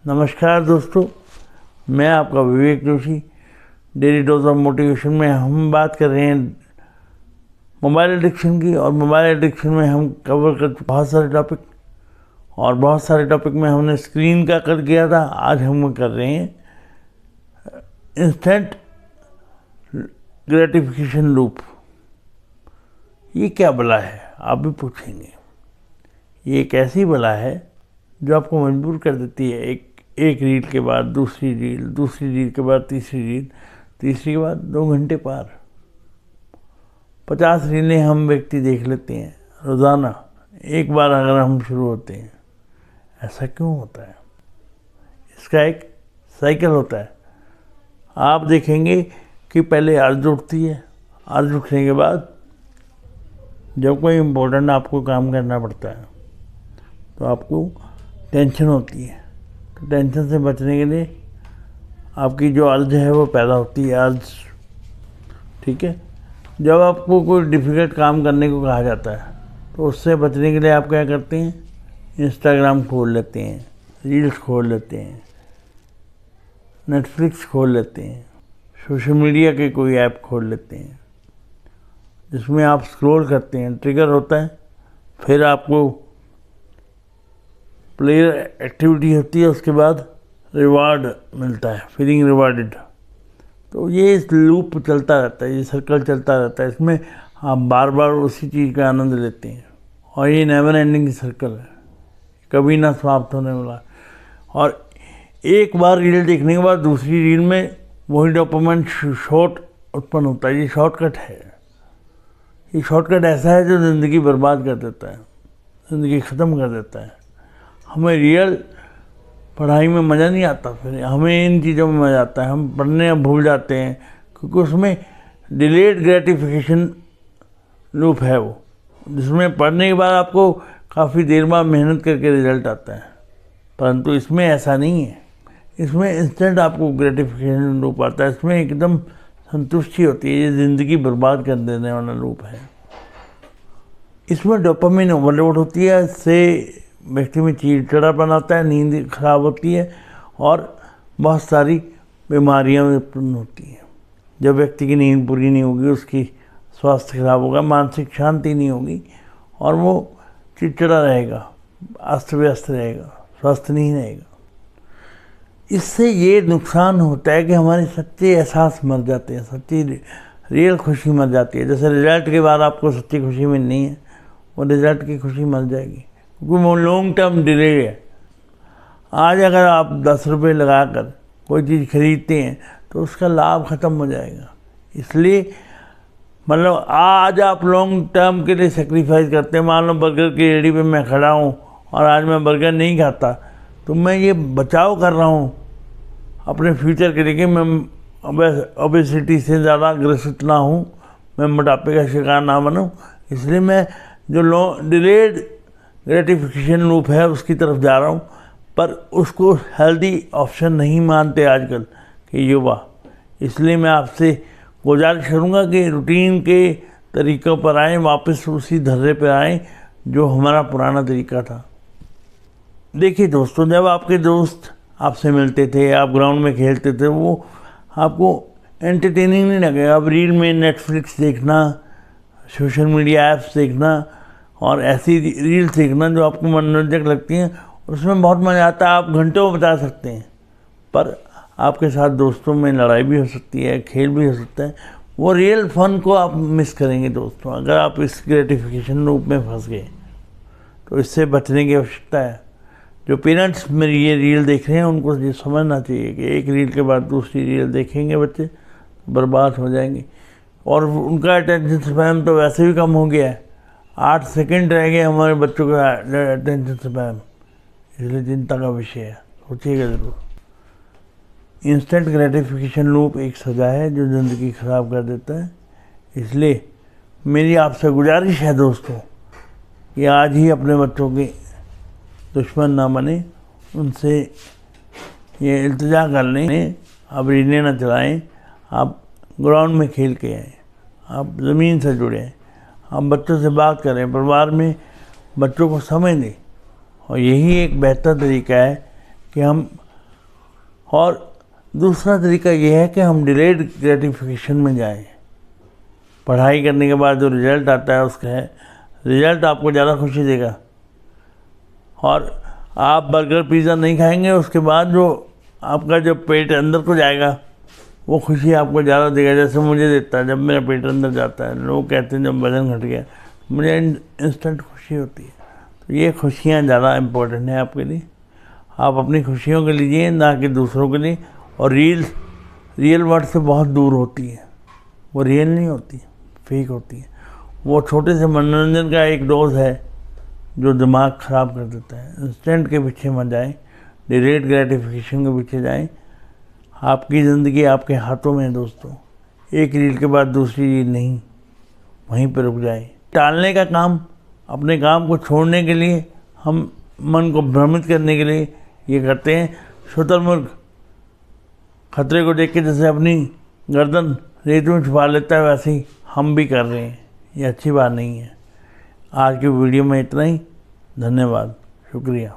नमस्कार दोस्तों, मैं आपका Vivek Joshi. Daily dose of motivation में हम बात कर रहे हैं मोबाइल एडिक्शन की। और मोबाइल एडिक्शन में हम कवर कर बहुत सारे टॉपिक, और बहुत सारे टॉपिक में हमने स्क्रीन का कर किया था। आज हम कर रहे हैं इंस्टेंट ग्रेटिफिकेशन लूप। ये क्या बला है, आप भी पूछेंगे। ये एक ऐसी बला है जो आपको मजबूर कर देती है एक रील के बाद दूसरी रील, दूसरी रील के बाद तीसरी रील, तीसरी के बाद 2 घंटे पार। 50 रीलें हम व्यक्ति देख लेते हैं रोज़ाना, एक बार अगर हम शुरू होते हैं। ऐसा क्यों होता है? इसका एक साइकिल होता है। आप देखेंगे कि पहले अर्ज उठती है, अर्ज उठने के बाद जब कोई इम्पोर्टेंट आपको काम करना पड़ता है तो आपको टेंशन होती है। तो टेंशन से बचने के लिए आपकी जो अर्ज है वो पैदा होती है, अर्ज। ठीक है। जब आपको कोई डिफ़िकल्ट काम करने को कहा जाता है तो उससे बचने के लिए आप क्या करते हैं? इंस्टाग्राम खोल लेते हैं, रील्स खोल लेते हैं, नेटफ्लिक्स खोल लेते हैं, सोशल मीडिया के कोई ऐप खोल लेते हैं जिसमें आप स्क्रॉल करते हैं, ट्रिगर होता है, फिर आपको प्लेयर एक्टिविटी होती है, उसके बाद रिवार्ड मिलता है, फीलिंग रिवार्डेड। तो ये इस लूप चलता रहता है, ये सर्कल चलता रहता है। इसमें आप बार बार उसी चीज़ का आनंद लेते हैं और ये नेवर एंडिंग सर्कल है, कभी ना समाप्त होने वाला। और एक बार रील देखने के बाद दूसरी रील में वही डोपामाइन शॉट उत्पन्न होता है। ये शॉर्टकट है। ये शॉर्टकट ऐसा है जो ज़िंदगी बर्बाद कर देता है, ज़िंदगी ख़त्म कर देता है। हमें रियल पढ़ाई में मज़ा नहीं आता, फिर हमें इन चीज़ों में मज़ा आता है। हम पढ़ने भूल जाते हैं क्योंकि उसमें डिलेड ग्रेटिफिकेशन लूप है वो, जिसमें पढ़ने के बाद आपको काफ़ी देर बाद मेहनत करके रिजल्ट आता है। परंतु इसमें ऐसा नहीं है। इसमें इंस्टेंट आपको ग्रेटिफिकेशन लूप आता है। इसमें एकदम संतुष्टि होती है। ये ज़िंदगी बर्बाद कर देने वाला लूप है। इसमें डोपामाइन ओवरलोड होती है, इससे व्यक्ति में चिड़चिड़ापन आता है, नींद खराब होती है और बहुत सारी बीमारियां उत्पन्न होती हैं। जब व्यक्ति की नींद पूरी नहीं होगी, उसकी स्वास्थ्य खराब होगा, मानसिक शांति नहीं होगी और वो चिड़चिड़ा रहेगा, अस्त व्यस्त रहेगा, स्वस्थ नहीं रहेगा। इससे ये नुकसान होता है कि हमारे सच्चे एहसास मर जाते हैं, सच्ची रियल खुशी मर जाती है। जैसे रिजल्ट के बाद आपको सच्ची खुशी मिलनी है, वो रिजल्ट की खुशी मर जाएगी क्योंकि वो लॉन्ग टर्म डिले है। आज अगर आप 10 रुपये लगाकर कोई चीज़ खरीदते हैं तो उसका लाभ ख़त्म हो जाएगा। इसलिए मतलब आज आप लॉन्ग टर्म के लिए सेक्रीफाइस करते हैं। मान लो बर्गर की रेडी पे मैं खड़ा हूँ और आज मैं बर्गर नहीं खाता, तो मैं ये बचाव कर रहा हूँ अपने फ्यूचर के लिए कि मैं ओबेसिटी से ज़्यादा ग्रसित ना हूँ, मैं मोटापे का शिकार ना बनूँ। इसलिए मैं जो डिलेड ग्रेटिफिकेशन लूप है उसकी तरफ जा रहा हूँ। पर उसको हेल्दी ऑप्शन नहीं मानते आजकल के युवा। इसलिए मैं आपसे गुजारिश करूँगा कि रूटीन के तरीक़ों पर आएँ, वापस उसी धर्रे पर आएँ जो हमारा पुराना तरीका था। देखिए दोस्तों, जब आपके दोस्त आपसे मिलते थे, आप ग्राउंड में खेलते थे, वो आपको एंटरटेनिंग नहीं लगेगा। अब रील में नेटफ्लिक्स देखना, सोशल मीडिया ऐप्स देखना और ऐसी रील्स देखना जो आपको मनोरंजक लगती हैं, उसमें बहुत मज़ा आता है। आप घंटों बता सकते हैं। पर आपके साथ दोस्तों में लड़ाई भी हो सकती है, खेल भी हो सकता है। वो रियल फन को आप मिस करेंगे दोस्तों, अगर आप इस ग्रेटिफिकेशन लूप में फंस गए। तो इससे बचने की आवश्यकता है। जो पेरेंट्स मेरी ये रील देख रहे हैं उनको ये समझना चाहिए कि एक रील के बाद दूसरी रील देखेंगे बच्चे, बर्बाद हो जाएंगे। और उनका अटेंशन स्पैम तो वैसे भी कम हो गया है। 8 सेकंड रह गए हमारे बच्चों का अटेंशन स्पैम। इसलिए चिंता का विषय है, सोचिएगा ज़रूर। इंस्टेंट ग्रेटिफिकेशन लूप एक सज़ा है जो ज़िंदगी ख़राब कर देता है। इसलिए मेरी आपसे गुजारिश है दोस्तों कि आज ही अपने बच्चों के दुश्मन ना बने, उनसे ये इल्तिजा कर लें, आप रीलें ना चलाएँ, आप ग्राउंड में खेल के आएँ, आप ज़मीन से जुड़ें, आप बच्चों से बात करें, परिवार में बच्चों को समझ दें। और यही एक बेहतर तरीका है कि हम और दूसरा तरीका ये है कि हम डिलेड ग्रेटिफिकेशन में जाएं। पढ़ाई करने के बाद जो रिज़ल्ट आता है उसका है रिज़ल्ट आपको ज़्यादा खुशी देगा, और आप बर्गर पिज़्ज़ा नहीं खाएंगे उसके बाद जो आपका जो पेट अंदर को जाएगा वो खुशी आपको ज़्यादा देगा, जैसे मुझे देता है जब मेरा पेट अंदर जाता है। लोग कहते हैं जब वजन घट गया, मुझे इंस्टेंट खुशी होती है। तो ये खुशियाँ ज़्यादा इम्पोर्टेंट हैं आपके लिए। आप अपनी खुशियों के लिए, ना कि दूसरों के लिए। और रियल वर्ड से बहुत दूर होती है, वो रियल नहीं होती, फेक होती है। वो छोटे से मनोरंजन का एक डोज है जो दिमाग ख़राब कर देता है। इंस्टेंट के पीछे मत जाएं, डिलेड ग्रेटिफिकेशन के पीछे जाएं। आपकी ज़िंदगी आपके हाथों में है दोस्तों, एक रील के बाद दूसरी रील नहीं, वहीं पर रुक जाए। टालने का काम, अपने काम को छोड़ने के लिए, हम मन को भ्रमित करने के लिए ये करते हैं। शुतुरमुर्ग खतरे को देख के जैसे अपनी गर्दन रेत में छुपा लेता है, वैसे ही हम भी कर रहे हैं। ये अच्छी बात नहीं है। आज की वीडियो में इतना ही। धन्यवाद, शुक्रिया।